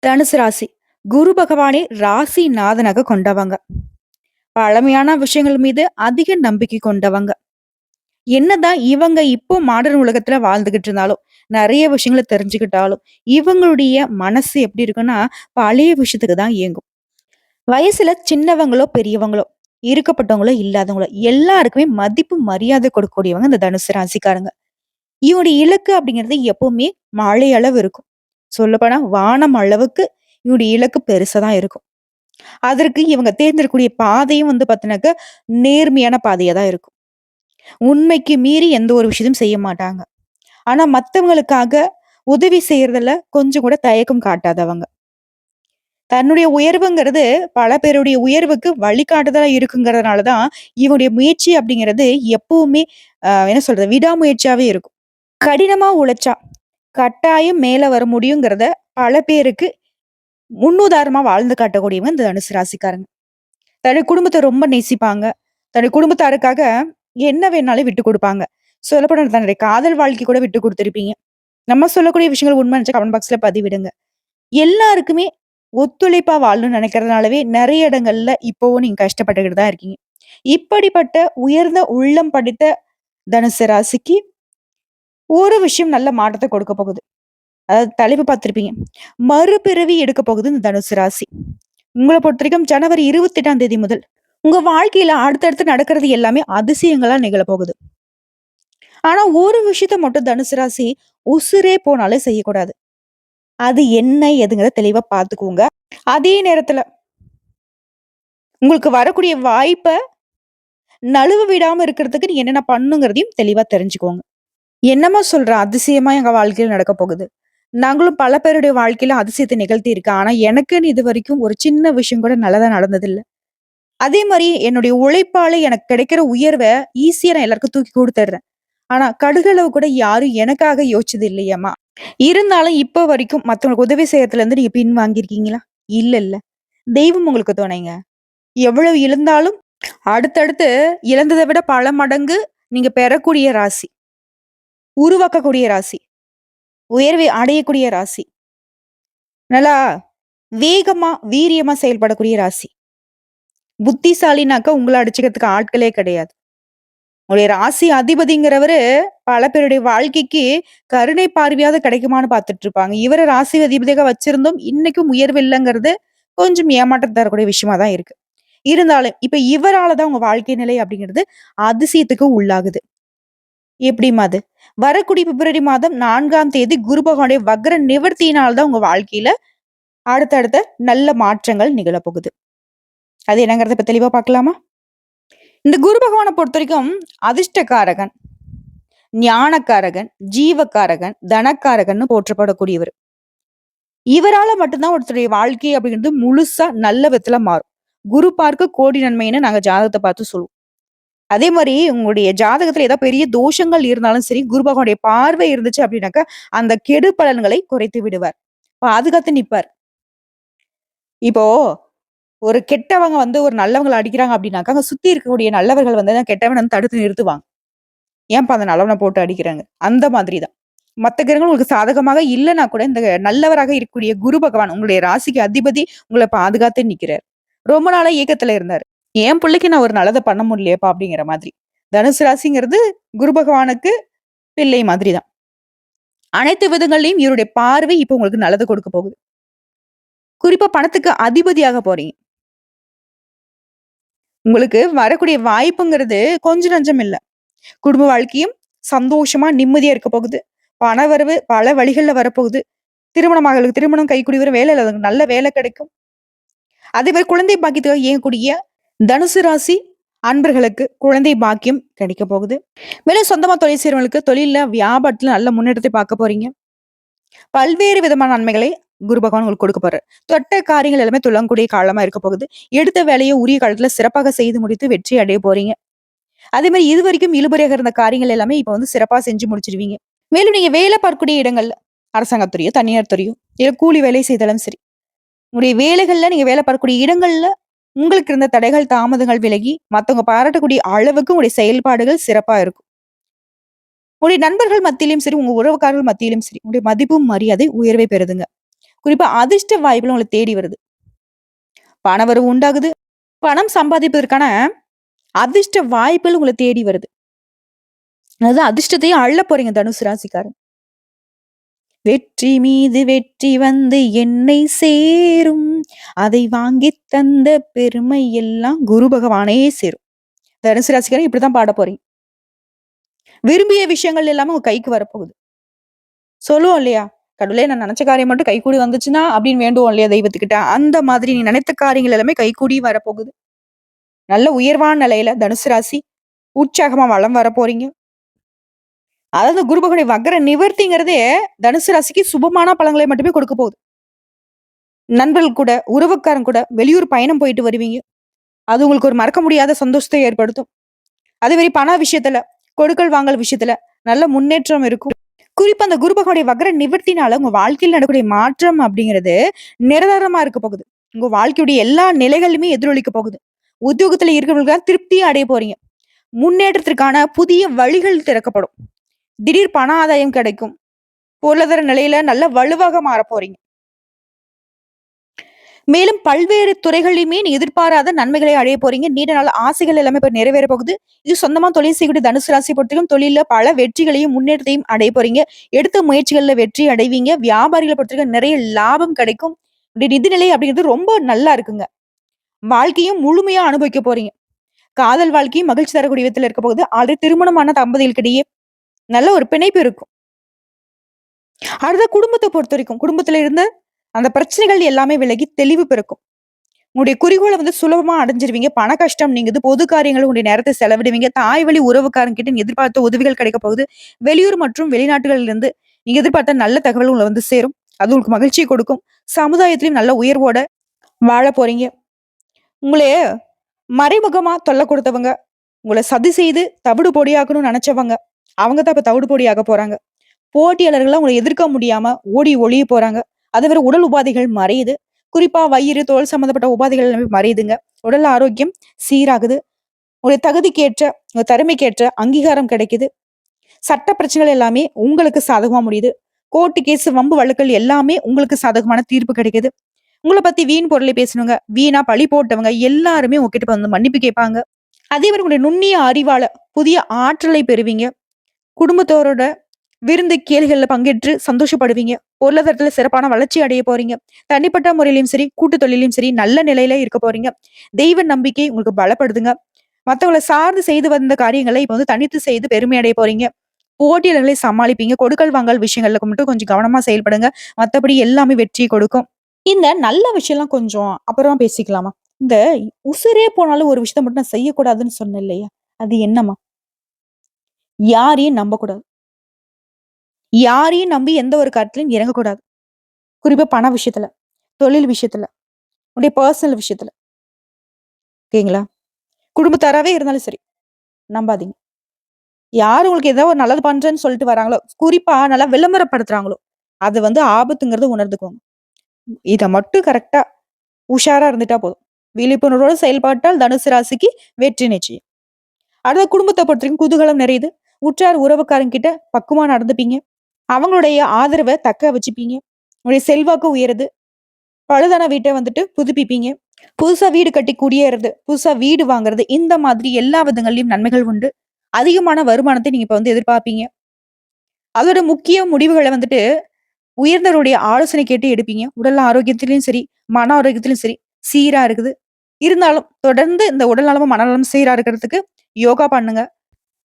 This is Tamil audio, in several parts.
தனுசு ராசி. குரு பகவானை ராசி நாதனாக கொண்டவங்க. பழமையான விஷயங்கள் மீது அதிக நம்பிக்கை கொண்டவங்க. என்னதான் இவங்க இப்போ மாடர்ன் உலகத்துல வாழ்ந்துகிட்டு இருந்தாலும், நெறைய விஷயங்கள தெரிஞ்சுக்கிட்டாலும், இவங்களுடைய மனசு எப்படி இருக்குன்னா, பழைய விஷயத்துக்கு தான் ஏங்கும். வயசுல சின்னவங்களோ, பெரியவங்களோ, இருக்கப்பட்டவங்களோ, இல்லாதவங்களோ எல்லாருக்குமே மதிப்பு, மரியாதை கொடுக்கக்கூடியவங்க இந்த தனுசு ராசிக்காரங்க. இவனுடைய இலக்கு அப்படிங்கிறது எப்பவுமே மழை அளவு இருக்கும். சொல்லப்போனா வானம் அளவுக்கு இவனுடைய இலக்கு பெருசா தான் இருக்கும். அதற்கு இவங்க தேர்ந்தெடுக்கக்கூடிய பாதையும் பாத்தீங்கன்னாக்க, நேர்மையான பாதையா தான் இருக்கும். உண்மைக்கு மீறி எந்த ஒரு விஷயத்தையும் செய்ய மாட்டாங்க. ஆனா மத்தவங்களுக்காக உதவி செய்யறதுல கொஞ்சம் கூட தயக்கம் காட்டாதவங்க. தன்னுடைய உயர்வுங்கிறது பல பேருடைய உயர்வுக்கு வழிகாட்டுதலா இருக்குங்கிறதுனால தான், இவனுடைய முயற்சி அப்படிங்கிறது எப்பவுமே என்ன சொல்றது? விடாமுயற்சியாவே இருக்கும். கடினமா உழைச்சா, கட்டாயம் மேல வர முடியுங்கிறத பல பேருக்கு முன்னுதாரணமா வாழ்ந்து காட்டக்கூடியவங்க இந்த தனுசு ராசிக்காரங்க. தன்னுடைய குடும்பத்த ரொம்ப நேசிப்பாங்க. தன்னுடைய குடும்பத்தாருக்காக என்ன வேணாலும் விட்டுக் குடுப்பாங்க. சொல்லப்போனா தன்னுடைய காதல் வாழ்க்கை கூட விட்டுக் குடுத்திருப்பீங்க. நம்ம சொல்லக்கூடிய விஷயங்கள் உண்மைன்னு நெனச்சா கமெண்ட் பாக்ஸ்ல பதிவிடுங்க. எல்லாருக்குமே ஒத்துழைப்பா வாழணும்னு நெனைக்கிறதுனாலவே நெறைய இடங்கள்ல இப்பவும் நீங்க கஷ்டப்பட்டுக்கிட்டு தான் இருக்கீங்க. இப்படிப்பட்ட உயர்ந்த உள்ளம் படைத்த தனுசு ராசிக்கு ஒரு விஷயம் நல்ல மாற்றத்த கொடுக்க போகுது. அதாவது தலைப்பு பார்த்திருப்பீங்க. மறுபிறவி எடுக்க போகுது இந்த தனுசு ராசி. உங்கள பொறுத்தவரைக்கும் ஜனவரி 28ஆம் தேதி முதல் உங்க வாழ்க்கையில அடுத்தடுத்து நடக்கிறது எல்லாமே அதிசயங்களா நிகழப்போகுது. ஆனா ஒரு விஷயத்த மட்டும் தனுசு ராசி உசுரே போனாலும் செய்யக்கூடாது. அது என்ன ஏதுங்கிறத தெளிவா பார்த்துக்கோங்க. அதே நேரத்துல உங்களுக்கு வரக்கூடிய வாய்ப்ப நழுவ விடாம இருக்கிறதுக்கு நீங்க என்னென்ன பண்ணணுங்கிறதையும் தெளிவா தெரிஞ்சுக்கோங்க. என்னம்மா சொல்ற? அதிசயமா எங்க வாழ்க்கையில நடக்க போகுது. நாங்களும் பல பேருடைய வாழ்க்கையில அதிசயத்த நிகழ்த்தி இருக்கேன். ஆனா எனக்குன்னு இதுவரைக்கும் ஒரு சின்ன விஷயம் கூட நல்லதா நடந்ததில்ல. அதே மாரி என்னுடைய உழைப்பால எனக்கு கிடைக்கிற உயர்வ ஈஸியா நான் எல்லாருக்கும் தூக்கி குடுத்துடுறேன். ஆனா கடுகளவு கூட யாரும் எனக்காக யோசிச்சது இல்லையேம்மா! இருந்தாலும் இப்ப வரைக்கும் மத்தவங்களுக்கு உதவி செய்யறதுல இருந்து நீங்க பின் வாங்கியிருக்கீங்களா? இல்லல்ல. தெய்வம் உங்களுக்கு துணைங்க. எவ்வளவு இழந்தாலும் அடுத்தடுத்து இழந்தத விட பல மடங்கு நீங்க பெறக்கூடிய ராசி. உருவாக்கக்கூடிய ராசி. உயர்வை அடையக்கூடிய ராசி. நல்லா வேகமா, வீரியமா செயல்படக்கூடிய ராசி. புத்திசாலினாக்க உங்கள அடிச்சுக்கிறதுக்கு ஆட்களே கிடையாது. உங்களுடைய ராசி அதிபதிங்கிறவரு பல பேருடைய வாழ்க்கைக்கு கருணை பார்வையாவது கிடைக்குமான்னு பார்த்துட்டு இருப்பாங்க. இவர ராசி அதிபதியாக வச்சிருந்தும் இன்னைக்கும் உயர்வு இல்லங்கிறது கொஞ்சம் ஏமாற்றம் தரக்கூடிய விஷயமா தான் இருக்கு. இருந்தாலும் இப்ப இவரால தான் உங்க வாழ்க்கை நிலை அப்படிங்கிறது அதிசயத்துக்கு உள்ளாகுது. எப்படிம்மா அது? வரக்கூடிய பிப்ரவரி மாதம் 4ஆம் தேதி குரு பகவானுடைய வக்ர நிவர்த்தியினால் தான் உங்க வாழ்க்கையில அடுத்தடுத்த நல்ல மாற்றங்கள் நிகழப்போகுது. அது என்னங்கிறத இப்ப தெளிவா பார்க்கலாமா? இந்த குரு பகவான பொறுத்தவரைக்கும் அதிர்ஷ்டக்காரகன், ஞானக்காரகன், ஜீவகாரகன், தனக்காரகன்னு போற்றப்படக்கூடியவர். இவரால மட்டும் தான் ஒருத்தருடைய வாழ்க்கை அப்படிங்கிறது முழுசா நல்ல விதத்துல மாறும். குரு பார்க்க கோடி நன்மைன்னு நாங்க ஜாதகத்த பார்த்து சொல்லுவோம். அதே மாரி உங்களுடைய ஜாதகத்துல ஏதாவது பெரிய தோஷங்கள் இருந்தாலும் சரி, குரு பகவானுடைய பார்வை இருந்துச்சு அப்படின்னாக்கா, அந்த கெடு பலன்களை குறைத்து விடுவார். பாதுகாத்து நிப்பார். இப்போ ஒரு கெட்டவங்க ஒரு நல்லவங்கள அடிக்கிறாங்க அப்படின்னாக்கா, அங்க சுத்தி இருக்கக்கூடிய நல்லவர்கள் அந்த கெட்டவன தடுத்து நிறுத்துவாங்க. ஏன்பா அந்த நல்லவன போட்டு அடிக்கிறாங்க? அந்த மாதிரி தான். மத்த கிரகங்கள் உங்களுக்கு சாதகமாக இல்லன்னா கூட, இந்த நல்லவராக இருக்கக்கூடிய குரு பகவான் உங்களுடைய ராசிக்கு அதிபதி உங்கள பாதுகாத்து நிக்கிறார். ரொம்ப நாளா ஏக்கத்துல இருந்தாரு. என் புள்ளைக்கு நான் ஒரு நல்லத பண்ண முடியலையேப்பா அப்படிங்கிற மாதிரி. தனுசு ராசிங்கிறது குரு பகவானுக்கு பிள்ளை மாதிரி தான். அனைத்து விதங்கள்லயும் இவருடைய பார்வை இப்ப உங்களுக்கு நல்லத கொடுக்க போகுது. குறிப்பா பணத்துக்கு அதிபதியாக போறீங்க. உங்களுக்கு வரக்கூடிய வாய்ப்புங்கிறது கொஞ்சம் நஞ்சம் இல்ல. குடும்ப வாழ்க்கையும் சந்தோஷமா, நிம்மதியா இருக்க போகுது. பணவரவு பல வழிகள்ல வரப்போகுது. திருமணமாகவர்களுக்கு திருமணம் கைகூடி வரும். வேலை இல்லாதவங்களுக்கு நல்ல வேலை கிடைக்கும். அதே மாரி குழந்தை பாக்கியத்துக்காக இயங்கக்கூடிய தனுசு ராசி அன்பர்களுக்கு குழந்தை பாக்கியம் கிடைக்க போகுது. மேலும் சொந்தமா தொழில் செய்றவங்களுக்கு தொழில்ல, வியாபாரத்துல நல்ல முன்னேற்றத்தை பார்க்க போறீங்க. பல்வேறு விதமான நன்மைகளை குரு பகவான் உங்களுக்கு கொடுக்க போறாரு. தொட்ட காரியங்கள் எல்லாமே துலங்கக்கூடிய காலமா இருக்க போகுது. எடுத்த வேலையை உரிய காலத்துல சிறப்பாக செய்து முடித்து வெற்றி அடைய போறீங்க. அதே மாரி இதுவரைக்கும் இழுபறியாக இருந்த காரியங்கள் எல்லாமே இப்ப சிறப்பா செஞ்சு முடிச்சிருவீங்க. மேலும் நீங்க வேலை பார்க்கக்கூடிய இடங்கள்ல, அரசாங்கத்துறையோ, தனியார் துறையோ, இல்ல கூலி வேலை செய்தாலும் சரி, உங்களுடைய வேலைகள்ல நீங்க வேலை பார்க்கக்கூடிய இடங்கள்ல உங்களுக்கு இருந்த தடைகள், தாமதங்கள் விலகி, மத்தவங்க பாராட்டக்கூடிய அளவுக்கு உங்களுடைய செயல்பாடுகள் சிறப்பா இருக்கும். உங்களுடைய நண்பர்கள் மத்தியிலும் சரி, உங்க உறவுக்காரர்கள் மத்தியிலும் சரி, உங்களுடைய மதிப்பும், மரியாதை உயர்வை பெறுதுங்க. குறிப்பா அதிர்ஷ்ட வாய்ப்புகள் உங்கள தேடி வருது. பணவரவு உண்டாகுது. பணம் சம்பாதிப்பதற்கான அதிர்ஷ்ட வாய்ப்புகள் உங்கள தேடி வருது. அதாவது அதிர்ஷ்டத்தையும் அள்ளப் போறீங்க தனுசு ராசிக்காரங்க. வெற்றி மீது வெற்றி வந்து என்னை சேரும். அதை வாங்கித் தந்த பெருமை எல்லாம் குரு பகவானே சேரும். தனுசு ராசிக்காரங்க இப்படித்தான் பாடப் போறீங்க. விரும்பிய விஷயங்கள் எல்லாமே உங்க கைக்கு வரப்போகுது. சொல்லுவோம் இல்லையா? கடவுளே நான் நினைச்ச காரியம் மட்டும் கைகூடி வந்துச்சுன்னா அப்படின்னு வேண்டுவோம் இல்லையா தெய்வத்துக்கிட்ட. அந்த மாதிரி நீ நினைத்த காரியங்கள் எல்லாமே கைகூடி வரப்போகுது. நல்ல உயர்வான நிலையில தனுசு ராசி உற்சாகமா வலம் வரப்போறீங்க. அதாவது குரு பகவானுடைய வக்ர நிவர்த்திங்கிறதே தனுசு ராசிக்கு சுபமான பலன்களை மட்டுமே கொடுக்க போகுது. நண்பர்கள் கூட, உறவுக்காரங்க கூட வெளியூர் பயணம் போயிட்டு வருவீங்க. அது உங்களுக்கு ஒரு மறக்க முடியாத சந்தோஷத்தை ஏற்படுத்தும். அதே மாரி பண விஷயத்துல, கொடுக்கல் வாங்கல் விஷயத்துல நல்ல முன்னேற்றம் இருக்கும். குறிப்பா அந்த குரு பகவானுடைய வக்ர நிவர்த்தினால உங்க வாழ்க்கையில நடக்கக்கூடிய மாற்றம் அப்படிங்கிறது நிரந்தரமா இருக்க போகுது. உங்க வாழ்க்கையுடைய எல்லா நிலைகளுமே எதிரொலிக்க போகுது. உத்தியோகத்துல இருக்கிறவங்களுக்கு திருப்தியா அடைய போறீங்க. முன்னேற்றத்திற்கான புதிய வழிகள் திறக்கப்படும். திடீர் பண ஆதாயம் கிடைக்கும். பொருளாதார நிலையில நல்ல வலுவாக மாறப் போறீங்க. மேலும் பல்வேறு துறைகளிலுமே நீ எதிர்பாராத நன்மைகளை அடைய போறீங்க. நீண்ட நாள் ஆசைகள் எல்லாமே இப்ப நிறைவேற போகுது. இது சொந்தமா தொழில் செய்யக்கூடிய தனுசு ராசி பொறுத்தவரைக்கும் தொழில்ல பல வெற்றிகளையும், முன்னேற்றத்தையும் அடைய போறீங்க. எடுத்த முயற்சிகள்ல வெற்றி அடைவீங்க. வியாபாரிகள பொறுத்தவரைக்கும் நிறைய லாபம் கிடைக்கும். உங்களுடைய நிதிநிலை அப்படிங்கிறது ரொம்ப நல்லா இருக்குங்க. வாழ்க்கையும் முழுமையா அனுபவிக்க போறீங்க. காதல் வாழ்க்கையும் மகிழ்ச்சி தரக்கூடிய விதத்துல இருக்க போகுது. ஆல்ரெடி திருமணமான தம்பதிகளுக்கிடையே நல்ல ஒரு பிணைப்பு இருக்கும். அடுத்த குடும்பத்த பொறுத்தவரைக்கும், குடும்பத்துல இருந்த அந்த பிரச்சனைகள் எல்லாமே விலகி தெளிவு பிறக்கும். உங்களுடைய குறிக்கோள வந்து சுலபமா அடைஞ்சிருவீங்க. பண கஷ்டம் நீங்குது. பொது காரியங்கள் உங்களுடைய நேரத்த செலவிடுவீங்க. தாய் வழி உறவுக்காரங்க கிட்ட நீங்க எதிர்பார்த்த உதவிகள் கிடைக்க போகுது. வெளியூர் மற்றும் வெளிநாட்டுகள்ல இருந்து நீங்க எதிர்பார்த்த நல்ல தகவல் உங்கள வந்து சேரும். அது உங்களுக்கு மகிழ்ச்சிய கொடுக்கும். சமுதாயத்திலயும் நல்ல உயர்வோட வாழப் போறீங்க. உங்கள மறைமுகமா தொல்ல கொடுத்தவங்க, உங்கள சதி செய்து தவிடு பொடியாக்கணும்னு நெனச்சவங்க, அவங்க தான் இப்ப தவிடு பொடியாக போறாங்க. போட்டியாளர்கள்லாம் உங்கள எதிர்க்க முடியாம ஓடி ஒளிய போறாங்க. அது வேற உடல் உபாதைகள் மறையுது. குறிப்பா வயிறு, தோல் சம்மந்தப்பட்ட உபாதைகள் எல்லாமே மறையுதுங்க. உடல் ஆரோக்கியம் சீராகுது. உங்களுடைய தகுதிக்கேற்ற, உங்க திறமைக்கேற்ற அங்கீகாரம் கிடைக்குது. சட்ட பிரச்சனைகள் எல்லாமே உங்களுக்கு சாதகமா முடியுது. கோர்ட்டு கேஸ், வம்பு வழக்குகள் எல்லாமே உங்களுக்கு சாதகமான தீர்ப்பு கிடைக்குது. உங்கள பத்தி வீண் பொருளை பேசினவங்க, வீணா பழி போட்டவங்க எல்லாருமே உங்ககிட்ட வந்து மன்னிப்பு கேட்பாங்க. அதே மாரி உங்களுடைய நுண்ணிய அறிவால புதிய ஆற்றலை பெறுவீங்க. குடும்பத்தோரோட விருந்து கேளிகள்ல பங்கேற்று சந்தோஷப்படுவீங்க. பொருளாதாரத்துல சிறப்பான வளர்ச்சி அடைய போறீங்க. தனிப்பட்ட முறையிலயும் சரி, கூட்டு தொழிலையும் சரி, நல்ல நிலையில இருக்க போறீங்க. தெய்வ நம்பிக்கை உங்களுக்கு பலப்படுதுங்க. மத்தவங்கள சார்ந்து செய்து வந்த காரியங்களை இப்ப வந்து தனித்து செய்து பெருமை அடைய போறீங்க. போட்டியாளர்களை சமாளிப்பீங்க. கொடுக்கல் வாங்கல் விஷயங்கள்ல மட்டும் கொஞ்சம் கவனமா செயல்படுங்க. மத்தபடி எல்லாமே வெற்றி கொடுக்கும். இந்த நல்ல விஷயம்லாம் கொஞ்சம் அப்புறமா பேசிக்கலாமா? இந்த உசிரே போனாலும் ஒரு விஷயத்த மட்டும் நான் செய்யக்கூடாதுன்னு சொன்னேன் இல்லையா? அது என்னம்மா? யாரையும் நம்பக்கூடாது. யாரையும் நம்பி எந்த ஒரு காரியத்திலயும் இறங்கக்கூடாது. குறிப்பா பண விஷயத்துல, தொழில் விஷயத்துல, உன்னுடைய பெர்சனல் விஷயத்துல. ஓகேங்களா? குடும்பத்தாராவே இருந்தாலும் சரி, நம்பாதீங்க. யாரு உங்களுக்கு ஏதோ ஒரு நல்லது பண்றேன்னு சொல்லிட்டு வராங்களோ, குறிப்பா நல்லா விளம்பரப்படுத்துறாங்களோ, அது வந்து ஆபத்துங்கிறத உணர்ந்துக்கோங்க. இத மட்டும் கரெக்ட்டா உஷாரா இருந்துட்டா போதும். விழிப்புணர்வோட செயல்பட்டால் தனுசு ராசிக்கு வெற்றி நிச்சயம். அடுத்த குடும்பத்த பொறுத்தவரைக்கும் குதூகலம் நிறையுது. உற்றார் உறவுக்காரங்க கிட்ட பக்குவமா நடந்துப்பீங்க. அவங்களுடைய ஆதரவ தக்க வச்சுப்பீங்க. உங்களுடைய செல்வாக்கு உயருது. பழுதான வீட்ட வந்துட்டு புதுப்பிப்பீங்க. புதுசா வீடு கட்டி குடியேறது, புதுசா வீடு வாங்குறது, இந்த மாதிரி எல்லா விதங்கள்லயும் நன்மைகள் உண்டு. அதிகமான வருமானத்தை நீங்க இப்ப வந்து எதிர்பார்ப்பீங்க. அதோட முக்கிய முடிவுகள வந்துட்டு உயர்ந்தவருடைய ஆலோசனை கேட்டு எடுப்பீங்க. உடல் ஆரோக்கியத்திலயும் சரி, மன ஆரோக்கியத்திலும் சரி, சீரா இருக்குது. இருந்தாலும் தொடர்ந்து இந்த உடல் நலமும், மனநலமும் சீரா இருக்கிறதுக்கு யோகா பண்ணுங்க.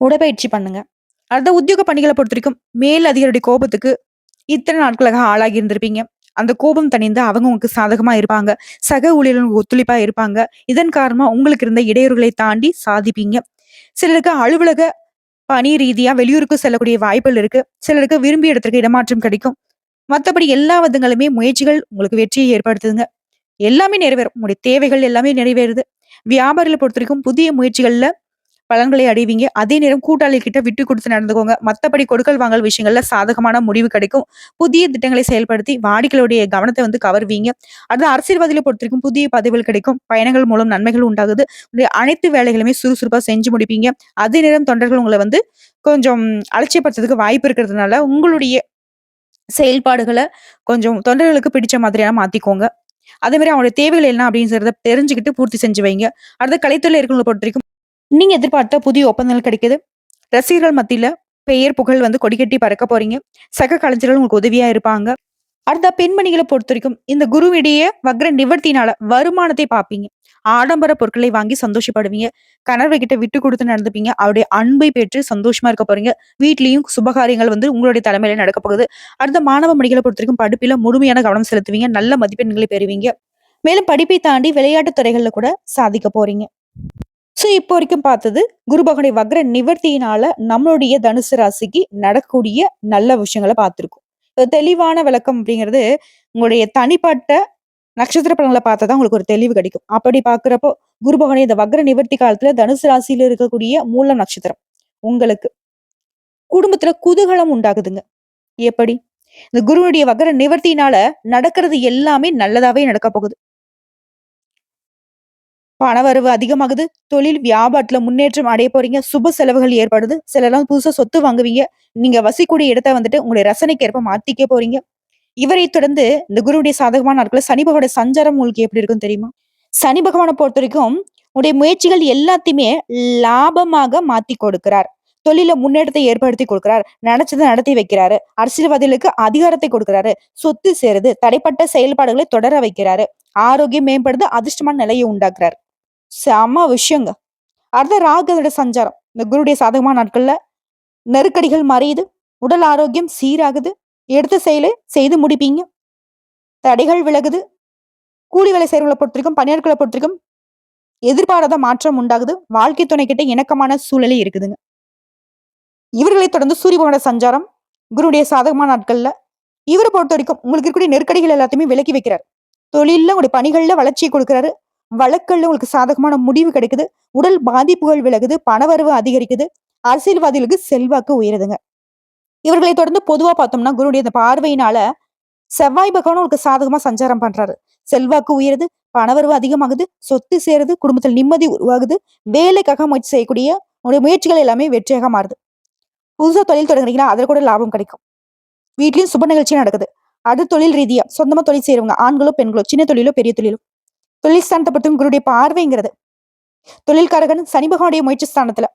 உடற்பயிற்சி பண்ணுங்க. அடுத்த உத்தியோக பணிகள பொறுத்தவரைக்கும், மேல் அதிகாரியுடைய கோபத்துக்கு இத்தனை நாட்களாக ஆளாகி இருந்திருப்பீங்க. அந்த கோபம் தணிந்து அவங்க உங்களுக்கு சாதகமா இருப்பாங்க. சக ஊழியர்களுக்கு ஒத்துழைப்பா இருப்பாங்க. இதன் காரணமா உங்களுக்கு இருந்த இடையூறுகளை தாண்டி சாதிப்பீங்க. சிலருக்கு அலுவலக பணி ரீதியா வெளியூருக்கு செல்லக்கூடிய வாய்ப்புகள் இருக்கு. சிலருக்கு விரும்பிய இடத்திற்கு இடமாற்றம் கிடைக்கும். மத்தபடி எல்லா விதங்களுமே முயற்சிகள் உங்களுக்கு வெற்றியை ஏற்படுத்துதுங்க. எல்லாமே நிறைவேறும். உங்களுடைய தேவைகள் எல்லாமே நிறைவேறுது. வியாபாரிகள பொறுத்தவரைக்கும் புதிய முயற்சிகள்ல பலன்களை அடைவீங்க. அதே நேரம் கூட்டாளி கிட்ட விட்டு குடுத்து நடந்துக்கோங்க. மத்தபடி கொடுக்கல் வாங்கல் விஷயங்கள்ல சாதகமான முடிவு கிடைக்கும். புதிய திட்டங்களை செயல்படுத்தி வாடிக்கையாளருடைய கவனத்த வந்து கவர்வீங்க. அடுத்து அரசியல்வாதிகள பொறுத்தவரைக்கும் புதிய பதவிகள் கிடைக்கும். பயணங்கள் மூலம் நன்மைகள் உண்டாகுது. உங்களுடைய அனைத்து வேலைகளுமே சுறுசுறுப்பா செஞ்சு முடிப்பீங்க. அதே நேரம் தொண்டர்கள் உங்கள வந்து கொஞ்சம் அலட்சியப்படுத்துறதுக்கு வாய்ப்பு இருக்கிறதுனால, உங்களுடைய செயல்பாடுகள கொஞ்சம் தொண்டர்களுக்கு பிடிச்ச மாதிரியா மாத்திக்கோங்க. அதே மாரி அவங்களுடைய தேவைகள் என்ன அப்படிங்கிறத தெரிஞ்சுக்கிட்டு பூர்த்தி செஞ்சு வைங்க. அடுத்து கலைத்துறையில இருக்கிறவங்கள பொறுத்தவரைக்கும், நீங்க எதிர்பார்த்த புதிய ஒப்பந்தங்கள் கிடைக்குது. ரசிகர்கள் மத்தியில பெயர், புகழ் வந்து கொடிகட்டி பறக்க போறீங்க. சக கலைஞர்கள் உங்களுக்கு உதவியா இருப்பாங்க. அடுத்த பெண்மணிகள பொறுத்தவரைக்கும், இந்த குருவிடைய வக்ர நிவர்த்தியினால வருமானத்தை பார்ப்பீங்க. ஆடம்பர பொருட்களை வாங்கி சந்தோஷப்படுவீங்க. கணவர்கிட்ட விட்டு குடுத்து நடந்துப்பீங்க. அவருடைய அன்பை பெற்று சந்தோஷமா இருக்க போறீங்க. வீட்லயும் சுபகாரியங்கள் வந்து உங்களுடைய தலைமையில நடக்கப் போகுது. அடுத்த மாணவ மணிகள பொறுத்தவரைக்கும் படிப்பில முழுமையான கவனம் செலுத்துவீங்க. நல்ல மதிப்பெண்களை பெறுவீங்க. மேலும் படிப்பை தாண்டி விளையாட்டு துறைகள்ல கூட சாதிக்க போறீங்க. சோ, இப்போ வரைக்கும் பார்த்தது குரு பகவானுடைய வக்ர நிவர்த்தியினால நம்மளுடைய தனுசு ராசிக்கு நடக்கக்கூடிய நல்ல விஷயங்கள பார்த்திருக்கோம். தெளிவான விளக்கம் அப்படிங்கிறது உங்களுடைய தனிப்பட்ட நட்சத்திர பலன்கள பார்த்தா தான் உங்களுக்கு ஒரு தெளிவு கிடைக்கும். அப்படி பார்க்கிறப்போ குரு பகவானுடைய இந்த வக்ர நிவர்த்தி காலத்துல தனுசு ராசியில இருக்கக்கூடிய மூலம் நட்சத்திரம் உங்களுக்கு குடும்பத்துல குதூகலம் உண்டாகுதுங்க. எப்படி? இந்த குருவுடைய வக்ர நிவர்த்தியினால நடக்கிறது எல்லாமே நல்லதாவே நடக்கப் போகுது. பணவரவு அதிகமாகுது. தொழில் வியாபாரத்துல முன்னேற்றம் அடைய போறீங்க. சுப செலவுகள் ஏற்படுது. சிலர்லாம் புதுசா சொத்து வாங்குவீங்க. நீங்க வசிக்கூடிய இடத்த வந்துட்டு உங்களுடைய ரசனைக்கு ஏற்ப மாத்திக்க போறீங்க. இவரை தொடர்ந்து இந்த குருவுடைய சாதகமான நாட்கள்ல சனி பகவானுடைய சஞ்சாரம் உங்களுக்கு எப்படி இருக்குன்னு தெரியுமா? சனி பகவான பொறுத்தவரைக்கும் உடைய முயற்சிகள் எல்லாத்தையுமே லாபமாக மாத்தி கொடுக்கிறார். தொழில முன்னேற்றத்தை ஏற்படுத்தி கொடுக்கிறார். நினைச்சதை நடத்தி வைக்கிறாரு. அரசியல்வாதிகளுக்கு அதிகாரத்தை கொடுக்கிறாரு. சொத்து சேருது. தடைப்பட்ட செயல்பாடுகளை தொடர வைக்கிறாரு. ஆரோக்கியம் மேம்படுது. அதிர்ஷ்டமான நிலையை உண்டாக்குறாரு. செம விஷயங்க. அடுத்த ராகுவோட சஞ்சாரம். இந்த குருடைய சாதகமான நாட்கள்ல நெருக்கடிகள் மறையுது. உடல் ஆரோக்கியம் சீராகுது. எடுத்த செயலை செய்து முடிப்பீங்க. தடைகள் விலகுது. கூலி வேலை செய்றவங்கள பொறுத்தவரைக்கும், பணியாட்கள பொறுத்தவரைக்கும் எதிர்பாராத மாற்றம் உண்டாகுது. வாழ்க்கை துணை கிட்ட இணக்கமான சூழலே இருக்குதுங்க. இவர்களை தொடர்ந்து சூரிய பகவானோட சஞ்சாரம் குருவுடைய சாதகமான நாட்கள்ல இவரை பொறுத்த வரைக்கும் உங்களுக்கு இருக்கக்கூடிய நெருக்கடிகள் எல்லாத்தையுமே விலக்கி வைக்கிறார். தொழில்ல உங்களுடைய பணிகள்ல வளர்ச்சியை கொடுக்கிறாரு. வழக்கல்ல உங்களுக்கு சாதகமான முடிவு கிடைக்குது. உடல் பாதிப்புகள் விலகுது. பணவரவு அதிகரிக்குது. அரசியல்வாதிகளுக்கு செல்வாக்கு உயருதுங்க. இவர்களை தொடர்ந்து பொதுவா பார்த்தோம்னா குருவுடைய இந்த பார்வையினால செவ்வாய் பகவான் உங்களுக்கு சாதகமா சஞ்சாரம் பண்றாரு. செல்வாக்கு உயருது. பணவரவு அதிகமாகுது. சொத்து சேருது. குடும்பத்தில் நிம்மதி உருவாகுது. வேலைக்காக முயற்சி செய்யக்கூடிய உங்களுடைய முயற்சிகள் எல்லாமே வெற்றியாக மாறுது. புதுசா தொழில் தொடங்குறீங்கன்னா அதுல கூட லாபம் கிடைக்கும். வீட்லயும் சுப நிகழ்ச்சி நடக்குது. அது தொழில் ரீதியா சொந்தமா தொழில் செய்யறவங்க ஆண்களோ பெண்களோ சின்ன தொழிலோ பெரிய தொழிலோ தொழில் ஸ்தானத்தை பற்றும் குருடைய பார்வைங்கிறது தொழில்காரகன் சனி பகவானுடைய முயற்சி ஸ்தானத்துல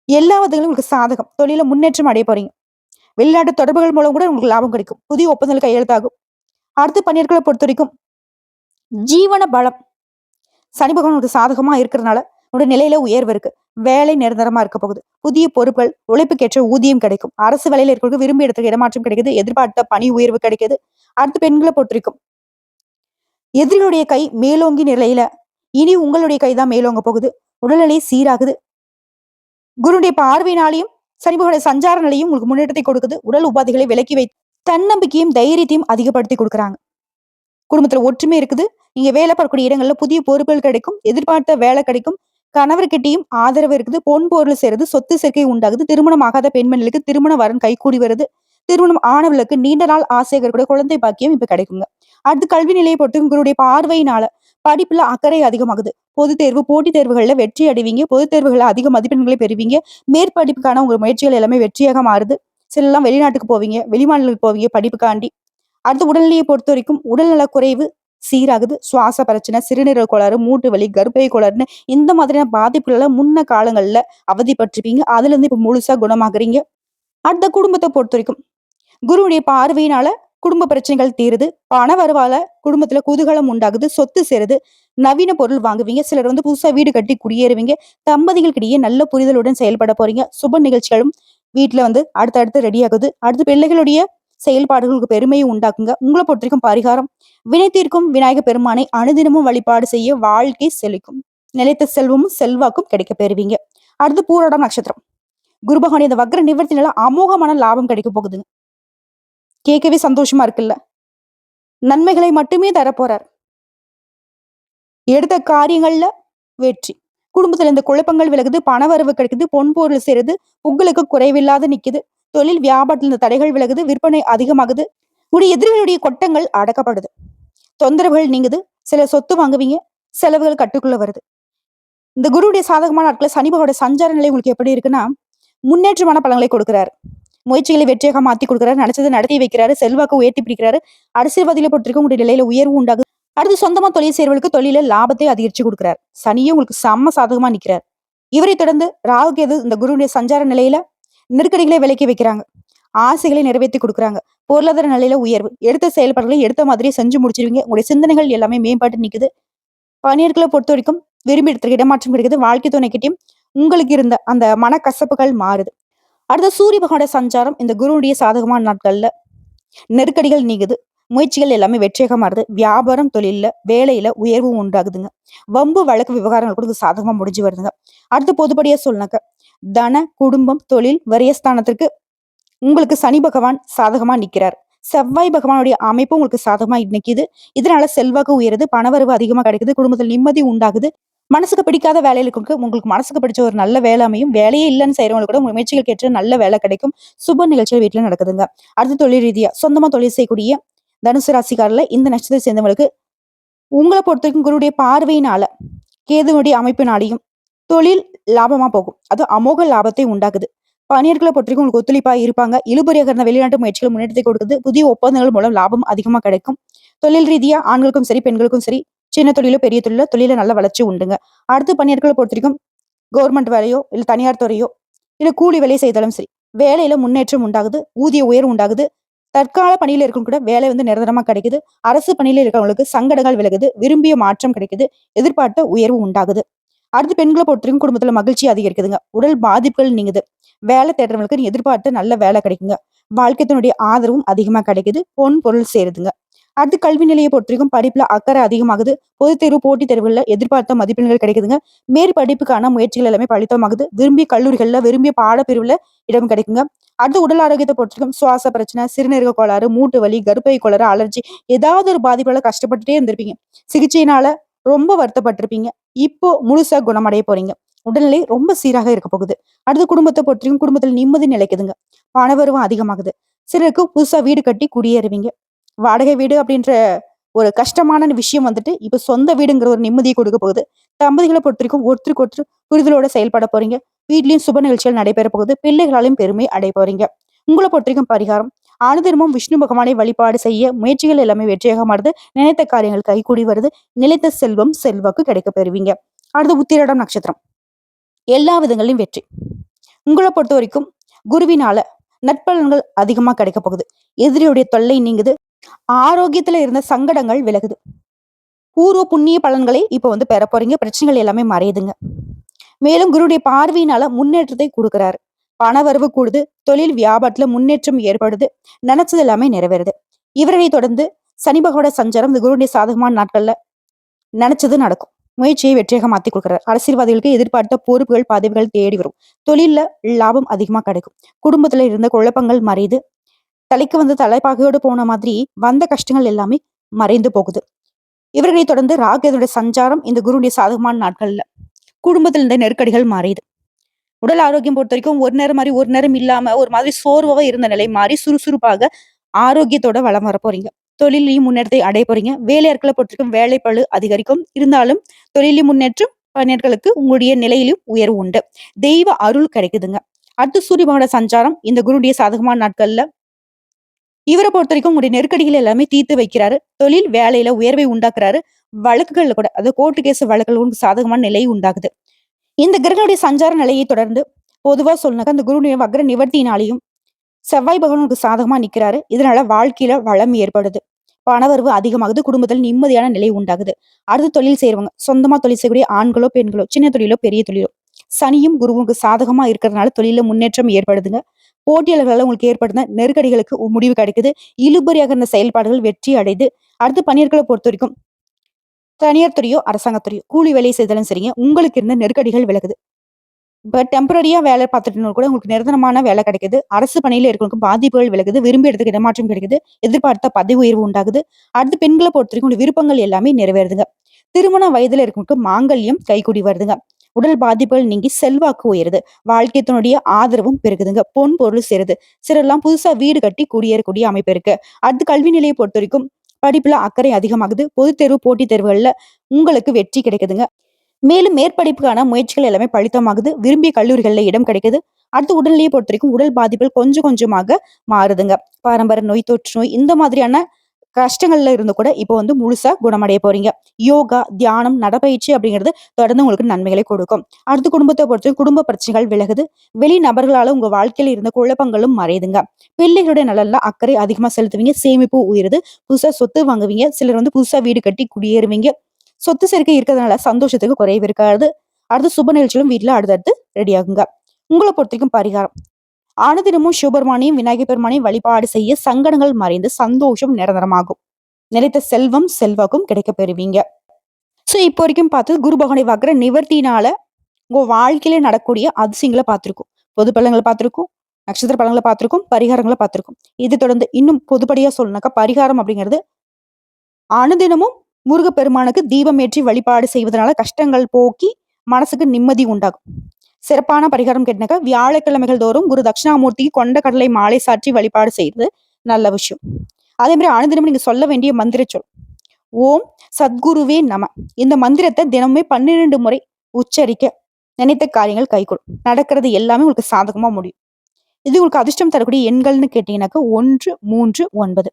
எல்லா விதங்களும் உங்களுக்கு சாதகம். தொழில முன்னேற்றம் அடைய போறீங்க. வெளிநாட்டு தொடர்புகள் மூலம் கூட உங்களுக்கு லாபம் கிடைக்கும். புதிய ஒப்பந்தங்கள் கையெழுத்தாகும். அடுத்து பணியாட்களை பொறுத்த வரைக்கும் ஜீவன பலம் சனி பகவான் உங்களுக்கு சாதகமா இருக்கிறதுனால உங்களுடைய நிலையில உயர்வு இருக்கு. வேலை நிரந்தரமா இருக்க போகுது. புதிய பொறுப்புகள் உழைப்புக்கேற்ற ஊதியம் கிடைக்கும். அரசு வேலையில இருக்கிறவங்க விரும்பிய இடத்துக்கு இடமாற்றம் கிடைக்குது. எதிர்பார்த்த பணி உயர்வு கிடைக்குது. அடுத்து பெண்களை பொறுத்திருக்கும் எதிரிகளுடைய கை மேலோங்கி நிலையில இனி உங்களுடைய கைதான் மேலோங்க போகுது. உடல்நிலை சீராகுது. குருடைய பார்வையினாலையும் சனி பகவானுடைய சஞ்சார நிலையும் உங்களுக்கு முன்னேற்றத்தை கொடுக்குது. உடல் உபாதைகளை விலக்கி வை தன்னம்பிக்கையும் தைரியத்தையும் அதிகப்படுத்தி கொடுக்குறாங்க. குடும்பத்துல ஒற்றுமை இருக்குது. நீங்க வேலை பார்க்கக்கூடிய இடங்கள்ல புதிய பொறுப்புகள் கிடைக்கும். எதிர்பார்த்த வேலை கிடைக்கும். கணவர்கிட்டயும் ஆதரவு இருக்குது. பொன் பொருள் சேருது. சொத்து சேர்க்கை உண்டாகுது. திருமணம் ஆகாத பெண்மணிகளுக்கு திருமண வரன் கைகூடி வருது. திருமணம் ஆனவர்களுக்கு நீண்ட நாள் ஆசைகள் கூட குழந்தை பாக்கியம் இப்ப கிடைக்குங்க. அடுத்து கல்வி நிலையை பொறுத்து உங்களுடைய பார்வையினால படிப்புல அக்கறை அதிகமாகுது. பொதுத் தேர்வு போட்டித் தேர்வுகள்ல வெற்றி அடைவீங்க. பொதுத் தேர்வுகள்ல அதிக மதிப்பெண்களை பெறுவீங்க. மேற்படிப்புக்கான உங்க முயற்சிகள் எல்லாமே வெற்றியாக மாறுது. சிலர்லாம் வெளிநாட்டுக்கு போவீங்க. வெளிமாநிலங்களுக்கு போவீங்க படிப்புக்காண்டி. அடுத்து உடல்நிலையை பொறுத்த வரைக்கும் உடல்நல குறைவு சீராகுது. சுவாச பிரச்சனை, சிறுநீரக கோளாறு, மூட்டு வலி, கர்ப்பை கோளாறுன்னு இந்த மாதிரியான பாதிப்புகள முன்ன காலங்கள்ல அவதிப்பட்டிருப்பீங்க. அதுல இருந்து இப்ப முழுசா குணமாகுறீங்க. அடுத்த குடும்பத்தை பொறுத்த வரைக்கும் குருவுடைய பார்வையினால குடும்ப பிரச்சனைகள் தீருது. பண வரவால குடும்பத்துல குதூகலம் உண்டாகுது. சொத்து சேருது. நவீன பொருள் வாங்குவீங்க. சிலர் வந்து புதுசா வீடு கட்டி குடியேறுவீங்க. தம்பதிகளுக்கிடையே நல்ல புரிதலுடன் செயல்பட போறீங்க. சுப நிகழ்ச்சிகளும் வீட்டுல வந்து அடுத்தடுத்து ரெடி ஆகுது. அடுத்து பிள்ளைகளுடைய செயல்பாடுகளுக்கு பெருமையை உண்டாக்குங்க. உங்களை பொறுத்த வரைக்கும் பரிகாரம் வினைத்தீர்க்கும் விநாயக பெருமானை அனுதினமும் வழிபாடு செய்ய வாழ்க்கை செழிக்கும். நிலைத்த செல்வமும் செல்வாக்கும் கிடைக்க பெறுவீங்க. அடுத்து பூராடம் நட்சத்திரம். குரு பகவான் இந்த வக்ர நிவர்த்தினால அமோகமான லாபம் கிடைக்க போகுதுங்க. கேட்கவே சந்தோஷமா இருக்குல்ல. நன்மைகளை மட்டுமே தரப்போறார். எடுத்த காரியங்கள்ல வெற்றி. குடும்பத்துல இந்த குழப்பங்கள் விலகுது. பணவரவு கிடைக்குது. பொன் பொருள் சேருது. புகழுக்கு குறைவில்லாத நிக்குது. தொழில் வியாபாரத்தில் இந்த தடைகள் விலகுது. விற்பனை அதிகமாகுது. உடைய எதிரிகளுடைய கொட்டங்கள் அடக்கப்படுது. தொந்தரவுகள் நீங்குது. சில சொத்து வாங்குவீங்க. செலவுகள் கட்டுக்குள்ள வருது. இந்த குருவுடைய சாதகமான நாட்கள சனி பகவானுடைய சஞ்சார நிலை உங்களுக்கு எப்படி இருக்குன்னா முன்னேற்றமான பலன்களை கொடுக்கிறாரு. முயற்சிகளை வெற்றியாக மாத்தி கொடுக்குறாரு. நினைச்சதை நடத்தி வைக்கிறாரு. செல்வாக்கு உயர்த்தி பிடிக்கிறாரு. அரசியல்வாதிகளை பொறுத்திருக்கும் உங்களுடைய நிலையில உயர்வு உண்டாகுது. அடுத்து சொந்தமா தொழில் செய்றவர்களுக்கு தொழில லாபத்தை அதிகரிச்சு கொடுக்குறாரு. சனியும் உங்களுக்கு செம்ம சாதகமா நிக்கிறார். இவரை தொடர்ந்து ராகு கேது இந்த குருவுடைய சஞ்சார நிலையில நெருக்கடிகளை விலக்கி வைக்கிறாங்க. ஆசைகளை நிறைவேற்றி கொடுக்குறாங்க. பொருளாதார நிலையில உயர்வு. எடுத்த செயல்பாடுகளை எடுத்த மாதிரியே செஞ்சு முடிச்சிருவீங்க. உங்களுடைய சிந்தனைகள் எல்லாமே மேம்பாட்டு நிக்குது. பணியாட்களை பொறுத்த வரைக்கும் விரும்பி இடத்துக்கு இடமாற்றம் கிடைக்குது. வாழ்க்கை துணைக்கிட்டையும் உங்களுக்கு இருந்த அந்த மனக்கசப்புகள் மாறுது. அடுத்த சூரிய பகவானோட சஞ்சாரம் இந்த குருவுடைய சாதகமான நாட்கள்ல நெருக்கடிகள் நீங்குது. முயற்சிகள் எல்லாமே வெற்றியாக மாறுது. வியாபாரம் தொழில்ல வேலையில உயர்வும் உண்டாகுதுங்க. வம்பு வழக்கு விவகாரங்கள் கூட இது சாதகமா முடிஞ்சு வருதுங்க. அடுத்து பொதுப்படியா சொல்லுனாக்க தன குடும்பம் தொழில் வரியஸ்தானத்திற்கு உங்களுக்கு சனி பகவான் சாதகமா நிக்கிறார். செவ்வாய் பகவானுடைய அமைப்பு உங்களுக்கு சாதகமா நிக்குது. இதனால செல்வாக்கு உயருது. பணவரவு அதிகமா கிடைக்குது. குடும்பத்தில் நிம்மதி உண்டாகுது. மனசுக்கு பிடிக்காத வேலையில இருக்கு உங்களுக்கு மனசுக்கு பிடிச்ச ஒரு நல்ல வேலை அமையும். வேலையே இல்லைன்னு செய்யறவங்களுக்கு கூட முயற்சிகளுக்கு ஏற்ற நல்ல வேலை கிடைக்கும். சுப நிகழ்ச்சிகள் வீட்டுல நடக்குதுங்க. அடுத்து தொழில் ரீதியா சொந்தமா தொழில் செய்யக்கூடிய தனுசு ராசிக்காரில் இந்த நட்சத்திரத்தை சேர்ந்தவங்களுக்கு உங்களை பொறுத்த வரைக்கும் குருடைய பார்வையினால கேதுவனுடைய அமைப்பினாலையும் தொழில் லாபமா போகும். அது அமோக லாபத்தை உண்டாக்குது. பணியர்களை பொறுத்த வரைக்கும் உங்களுக்கு ஒத்துழைப்பா இருப்பாங்க. இழுபறியாக இருந்த வெளிநாட்டு முயற்சிகள் முன்னேற்றத்தை கொடுக்குது. புதிய ஒப்பந்தங்கள் மூலம் லாபம் அதிகமா கிடைக்கும். தொழில் ரீதியா ஆண்களுக்கும் சரி பெண்களுக்கும் சரி சின்ன தொழிலோ பெரிய தொழிலோ தொழில நல்ல வளர்ச்சி உண்டுங்க. அடுத்து பணியாட்களை பொறுத்த வரைக்கும் கவர்மெண்ட் வேலையோ இல்ல தனியார் துறையோ இல்ல கூலி வேலையை செய்தாலும் சரி வேலையில முன்னேற்றம் உண்டாகுது. ஊதிய உயர்வு உண்டாகுது. தற்கால பணியில இருக்கும் கூட வேலை நிரந்தரமா கிடைக்குது. அரசு பணியில இருக்கிறவங்களுக்கு சங்கடங்கள் விலகுது. விரும்பிய மாற்றம் கிடைக்குது. எதிர்பார்த்த உயர்வு உண்டாகுது. அடுத்து பெண்களை பொறுத்தவரைக்கும் குடும்பத்துல மகிழ்ச்சி அதிகரிக்குதுங்க. உடல் பாதிப்புகள் நீங்குது. வேலை தேடுறவங்களுக்கு நீ எதிர்பார்த்து நல்ல வேலை கிடைக்குங்க. வாழ்க்கைத்தினுடைய ஆதரவும் அதிகமா கிடைக்குது. பொன் பொருள் சேருதுங்க. அடுத்து கல்வி நிலையை பொறுத்தவரைக்கும் படிப்புல அக்கறை அதிகமாகுது. பொதுத் தேர்வு போட்டித் தேர்வுல எதிர்பார்த்த மதிப்பெண்கள் கிடைக்குதுங்க. மேற்படிப்புக்கான முயற்சிகள் எல்லாமே பலித்தமாகுது. விரும்பிய கல்லூரிகள்ல விரும்பிய பாடப்பிரிவுல இடம் கிடைக்குங்க. அடுத்து உடல் ஆரோக்கியத்தை பொறுத்தவரைக்கும் சுவாச பிரச்சனை, சிறுநீரக கோளாறு, மூட்டு வலி, கர்ப்பை கோளாறு, அலர்ஜி ஏதாவது ஒரு பாதிப்பால கஷ்டப்பட்டுட்டே இருந்திருப்பீங்க. சிகிச்சையினால ரொம்ப வருத்தப்பட்டிருப்பீங்க. இப்போ முழுசா குணமடைய போறீங்க. உடல்நிலை ரொம்ப சீராக இருக்க போகுது. அடுத்து குடும்பத்தை பொறுத்தவரைக்கும் குடும்பத்தில் நிம்மதி நிலைக்குதுங்க. பணவரவும் அதிகமாகுது. சிலருக்கு புதுசா வீடு கட்டி குடியேறுவீங்க. வாடகை வீடு அப்படின்ற ஒரு கஷ்டமான விஷயம் இப்ப சொந்த வீடுங்கிற ஒரு நிம்மதியை கொடுக்க போகுது. தம்பதிகளை பொறுத்த வரைக்கும் ஒருத்தருக்கு ஒருத்தர் புரிதலோட செயல்பட போறீங்க. வீட்லயும் சுப நிகழ்ச்சிகள் நடைபெற போகுது. பிள்ளைகளாலையும் பெருமை அடைய போறீங்க. உங்களை பொறுத்த வரைக்கும் பரிகாரம் அனுதினமும் விஷ்ணு பகவானை வழிபாடு செய்ய முயற்சிகள் எல்லாமே வெற்றியாக மாறுது. நினைத்த காரியங்கள் கைகூடி வருது. நிலைத்த செல்வம் செல்வாக்கு கிடைக்க பெறுவீங்க. அடுத்து உத்திராடம் நட்சத்திரம் எல்லா விதங்களிலும் வெற்றி. உங்களை பொறுத்த வரைக்கும் குருவினால நற்பலன்கள் அதிகமா கிடைக்க போகுது. எதிரியுடைய தொல்லை நீங்குது. ஆரோக்கியத்துல இருந்த சங்கடங்கள் விலகுது. பூர்வ புண்ணிய பலன்களை இப்ப பெற போறீங்க. பிரச்சனைகள் எல்லாமே மறையுதுங்க. மேலும் குருடைய பார்வையினால முன்னேற்றத்தை கொடுக்கிறாரு. பணவரவு கூடுது. தொழில் வியாபாரத்துல முன்னேற்றம் ஏற்படுது. நினைச்சது எல்லாமே நிறைவேறுது. இவரை தொடர்ந்து சனி பகவானோட சஞ்சாரம் இந்த குருடைய சாதகமான நாட்கள்ல நினைச்சது நடக்கும். முயற்சியை வெற்றியாக மாத்தி கொடுக்கிறார். அரசியல்வாதிகளுக்கு எதிர்பார்த்த பொறுப்புகள் பதவிகள் தேடி வரும். தொழில்ல லாபம் அதிகமா கிடைக்கும். குடும்பத்துல இருந்த குழப்பங்கள் மறையுது. தலைக்கு தலைப்பாகையோடு போன மாதிரி வந்த கஷ்டங்கள் எல்லாமே மறைந்து போகுது. இவர்களை தொடர்ந்து ராகுடைய சஞ்சாரம் இந்த குருடைய சாதகமான நாட்கள்ல குடும்பத்தில் இருந்த நெருக்கடிகள் மாறியுது. உடல் ஆரோக்கியம் பொறுத்த வரைக்கும் ஒரு நேரம் மாதிரி ஒரு நேரம் இல்லாம ஒரு மாதிரி சோர்வாக இருந்த நிலை மாறி சுறுசுறுப்பாக ஆரோக்கியத்தோட வளம் வர போறீங்க. தொழிலையும் முன்னேற்றத்தை அடைய போறீங்க. வேலையாட்களை பொறுத்த வரைக்கும் வேலைப்பளு அதிகரிக்கும். இருந்தாலும் தொழிலையும் முன்னேற்றம் பணியாட்களுக்கு உங்களுடைய நிலையிலும் உயர்வு உண்டு. தெய்வ அருள் கிடைக்குதுங்க. அடுத்து சூரிய பகவானோட சஞ்சாரம் இந்த குருடைய சாதகமான நாட்கள்ல இவரை பொறுத்த வரைக்கும் உங்களுடைய நெருக்கடிகள் எல்லாமே தீர்த்து வைக்கிறாரு. தொழில் வேலையில உயர்வை உண்டாக்குறாரு. வழக்குகள்ல கூட அது கோர்ட்டு கேஸ் வழக்குகள் சாதகமான நிலை உண்டாகுது. இந்த கிரகனுடைய சஞ்சார நிலையை தொடர்ந்து பொதுவா சொன்னாக்க அந்த குருடைய வக்ர நிவர்த்தியினாலையும் செவ்வாய் பகவானுக்கு சாதகமா நிக்கிறாரு. இதனால வாழ்க்கையில வளம் ஏற்படுது. பணவரவு அதிகமாகுது. குடும்பத்தில் நிம்மதியான நிலை உண்டாகுது. அடுத்து தொழில் செய்யறவங்க சொந்தமா தொழில் செய்யக்கூடிய ஆண்களோ பெண்களோ சின்ன தொழிலோ பெரிய தொழிலோ சனியும் குருவுக்கு சாதகமா இருக்கிறதுனால தொழில முன்னேற்றம் ஏற்படுதுங்க. போட்டியாளர்களால உங்களுக்கு ஏற்படுத்த நெருக்கடிகளுக்கு முடிவு கிடைக்குது. இழுபறியாக இருந்த செயல்பாடுகள் வெற்றி அடைது. அடுத்து பணியாட்களை பொறுத்த வரைக்கும் தனியார் துறையோ அரசாங்கத்துறையோ கூலி வேலை செய்தாலும் சரிங்க உங்களுக்கு இருந்த நெருக்கடிகள் விலகுது. இப்ப டெம்பரரியா வேலை பார்த்துட்டு கூட உங்களுக்கு நிரந்தரமான வேலை கிடைக்குது. அரசு பணியில இருக்கிறவங்களுக்கு பாதிப்புகள் விலகுது. விரும்பிய இடத்துக்கு இடமாற்றம் கிடைக்குது. எதிர்பார்த்த பதவி உயர்வு உண்டாகுது. அடுத்து பெண்களை பொறுத்த வரைக்கும் விருப்பங்கள் எல்லாமே நிறைவேறுதுங்க. திருமண வயதுல இருக்கவங்களுக்கு மாங்கல்யம் கைகூடி வருதுங்க. உடல் பாதிப்புகள் நீங்கி செல்வாக்கு உயருது. வாழ்க்கைத்தினுடைய ஆதரவும் பெருகுதுங்க. பொன் பொருள் சேருது. சிலர்லாம் புதுசா வீடு கட்டி குடியேறக்கூடிய அமைப்பு இருக்கு. அடுத்து கல்வி நிலையை பொறுத்த வரைக்கும் படிப்புல அக்கறை அதிகமாகுது. பொதுத் தேர்வு போட்டித் தேர்வுகள்ல உங்களுக்கு வெற்றி கிடைக்குதுங்க. மேலும் மேற்படிப்புக்கான முயற்சிகள் எல்லாமே பலிதமாகுது. விரும்பிய கல்லூரிகள்ல இடம் கிடைக்குது. அடுத்து உடல்நிலையை பொறுத்த வரைக்கும் உடல் பாதிப்புகள் கொஞ்சம் கொஞ்சமாக மாறுதுங்க. பாரம்பரிய நோய், தொற்று நோய் இந்த மாதிரியான கஷ்டங்கள்ல இருந்து கூட இப்போ வந்து முழுசா குணமடைய போறீங்க. யோகா, தியானம், நடைப்பயிற்சி அப்படிங்கிறது தொடர்ந்து உங்களுக்கு நன்மைகளை கொடுக்கும். அடுத்து குடும்பத்தை பொறுத்த குடும்ப பிரச்சனைகள் விலகுது. வெளி நபர்களால உங்க வாழ்க்கையில இருந்த குழப்பங்களும் மறையுதுங்க. பிள்ளைகளுடைய நலன்ல அக்கறை அதிகமா செலுத்துவீங்க. சேமிப்பு உயருது. புதுசா சொத்து வாங்குவீங்க. சிலர் வந்து புதுசா வீடு கட்டி குடியேறுவீங்க. சொத்து சேர்க்கை இருக்கிறதுனால சந்தோஷத்துக்கு குறைவு இருக்காது. அடுத்து சுப நிகழ்ச்சிகளும் வீட்டுல அடுத்தடுத்து ரெடி ஆகுங்க. உங்களை பொறுத்த வரைக்கும் பரிகாரம் அனுதினமும் சிவபெருமானையும் விநாயகர் பெருமானையும் வழிபாடு செய்ய சங்கடங்கள் மறைந்து சந்தோஷம் நிரந்தரமாகும். நிலைத்த செல்வம் செல்வாக்கும் கிடைக்க பெறுவீங்க. சோ இப்போ வரைக்கும் பார்த்து குரு பகவானை வக்ர நிவர்த்தினால உங்க வாழ்க்கையில நடக்கூடிய அதிசயங்களை பார்த்திருக்கும். பொது பலன்களை பார்த்திருக்கும், நட்சத்திர பலன்களை பார்த்திருக்கும், பரிகாரங்களை பார்த்திருக்கும். இது தொடர்ந்து இன்னும் பொதுப்படியா சொல்லணும்னாக்கா பரிகாரம் அப்படிங்கிறது அனுதினமும் முருகப்பெருமானுக்கு தீபம் ஏற்றி வழிபாடு செய்வதனால கஷ்டங்கள் போக்கி மனசுக்கு நிம்மதி உண்டாகும். சிறப்பான பரிகாரம் கேட்டினாக்கா வியாழக்கிழமைகள் தோறும் குரு தட்சிணாமூர்த்திக்கு கொண்ட கடலை மாலை சாற்றி வழிபாடு செய்வது நல்ல விஷயம். அதே மாதிரி அனுதினமும் நீங்க சொல்ல வேண்டிய மந்திர சொல் ஓம் சத்குருவே நம. இந்த மந்திரத்தை தினமுமே 12 முறை உச்சரிக்க நினைத்த காரியங்கள் கைகூடும். நடக்கிறது எல்லாமே உங்களுக்கு சாதகமா முடியும். இது உங்களுக்கு அதிர்ஷ்டம் தரக்கூடிய எண்கள்னு கேட்டீங்கன்னாக்கா 1, 3, 9.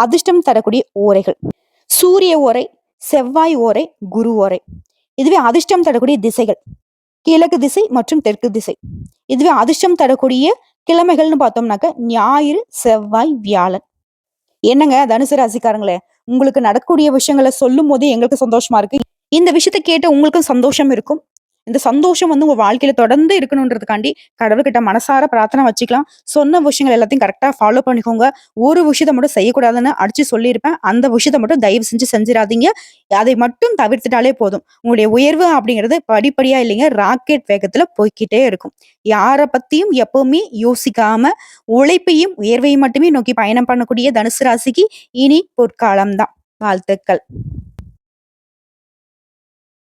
அதிர்ஷ்டம் தரக்கூடிய ஓரைகள் சூரிய ஓரை, செவ்வாய் ஓரை, குரு ஓரை. இதுவே அதிர்ஷ்டம் தரக்கூடிய திசைகள் கிழக்கு திசை மற்றும் தெற்கு திசை. இதுவே அதிர்ஷ்டம் தரக்கூடிய கிழமைகள்னு பார்த்தோம்னாக்க ஞாயிறு, செவ்வாய், வியாழன். என்னங்க தனுசு ராசிக்காரங்களே, உங்களுக்கு நடக்கக்கூடிய விஷயங்களை சொல்லும் போதே எங்களுக்கு சந்தோஷமா இருக்கு. இந்த விஷயத்த கேட்ட உங்களுக்கும் சந்தோஷம் இருக்கும். இந்த சந்தோஷம் வந்து உங்க வாழ்க்கையில தொடர்ந்து இருக்கணுன்றதுக்காண்டி கடவுள்கிட்ட மனசார பிரார்த்தனை வச்சுக்கலாம். சொன்ன விஷயங்கள் எல்லாத்தையும் கரெக்டா ஃபாலோ பண்ணிக்கோங்க. ஒரு விஷயத்த மட்டும் செய்யக்கூடாதுன்னு அடிச்சு சொல்லியிருப்பேன். அந்த விஷயத்த மட்டும் தயவு செஞ்சு செஞ்சிடாதீங்க. அதை மட்டும் தவிர்த்துட்டாலே போதும். உங்களுடைய உயர்வு அப்படிங்கிறது படிப்படியா இல்லைங்க, ராக்கெட் வேகத்துல போய்க்கிட்டே இருக்கும். யாரை பத்தியும் எப்பவுமே யோசிக்காம உழைப்பையும் உயர்வையும் மட்டுமே நோக்கி பயணம் பண்ணக்கூடிய தனுசு ராசிக்கு இனி பொற்காலம்தான். வாழ்த்துக்கள்.